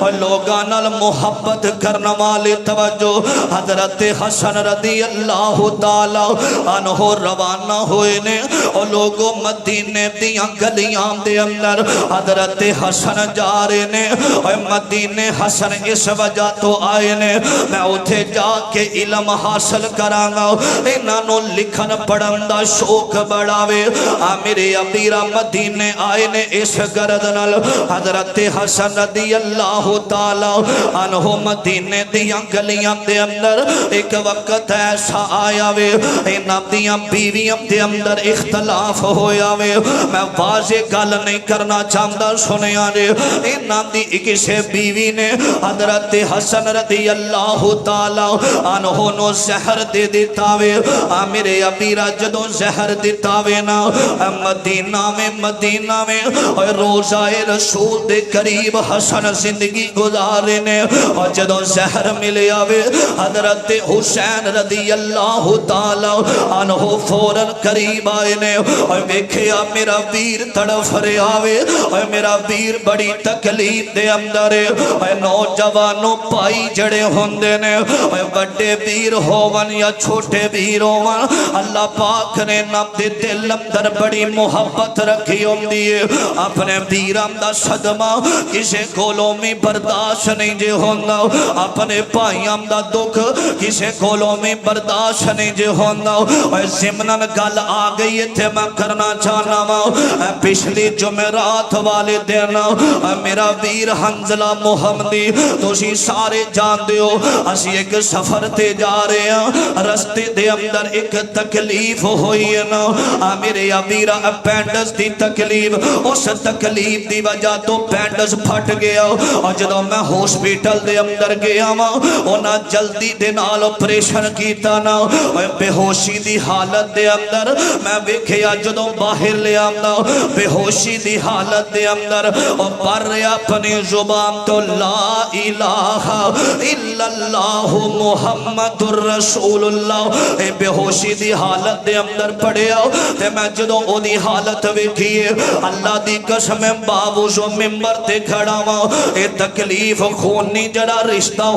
اور لوگاں نال محبت کرنا والے توجہ حضرت حسن رضی اللہ تعالی عنہ روانہ ہوئے نے اور لوگوں مدینے دیاں گلیاں دے اندر حضرت حسن جا رہے نے اور مدینے حسن اس وجہ تو آئے نے میں اتھے جا کے علم حاصل کرانگا انہوں لکھن پڑھن دا شوق بڑھاوے میرے ابیرہ مدینے آئے نے اس گردنال حضرت حسن رضی اللہ تعالی عنہ مدینے دیاں گلیاں دے اندر ایک وقت ایسا آیا وے انہاں دیاں بیویاں دے اندر اختلاف ہویا وے میں واضح گل نہیں کرنا چاہتا سنیا رے انہاں دی کسے بیوی نے حضرت حسن رضی اللہ تعالی عنہ نو زہر دے دیتا وے میرے ابیرہ جدو زہر دیتا وے نا مدینہ میں روزہ رسول دے قریب حسن زندگی گزارے نے اور جدو زہر ملے آوے حضرت حسین رضی اللہ تعالی عنہ فوراً قریب آئے نے اور ویکھیا میرا ویر تڑف رہے آوے اور میرا ویر بڑی تکلیف دے اندر ہے اور نوجوانوں پائی جڑے ہوندے نے اور بڑے ویر ہوون یا چھوٹے ویر ہوون اللہ پاک نے نب دے دل اندر بڑی محبت رکھی ہوندی ہے اپنے ویرام دا صدمہ کسے کولوں میں برداشت نہیں جے ہوندہ اپنے پائیام دا دکھ کسے کولوں میں برداشت نہیں جے ہوندہ اور زمنان گل آگئی تھے میں کرنا چاہنا ماں پچھلی جمعرات والے دینا میرا ویر حنزلہ محمدی توشی سارے جان دیو اسی ایک سفر تے جا رہے ہیں رستے دے اندر ایک تکلیف ہوئی ہے نا میرے ویرہ پینڈس دی تکلیف اس تکلیف دی وجہ تو پینڈس پھٹ گیا اور جدو میں ہوسپیٹل دے اندر گیا ماں اونا جلدی دے نال اپریشن کیتا نا بے ہوشی دی حالت دے اندر میں ویکھیا جدو باہر لے آمنا بے ہوشی دی حالت دے اندر اور پر رہا اپنی زبان تو لا الہ الا اللہ محمد الرسول اللہ بے ہوشی دی حالت دے اندر پڑے آؤ تے میں جدو او دی حالت ویکھیے اللہ دی قسم باوزو ممبر تے کھڑا ماں اے تکلیف خونی جڑا رشتہ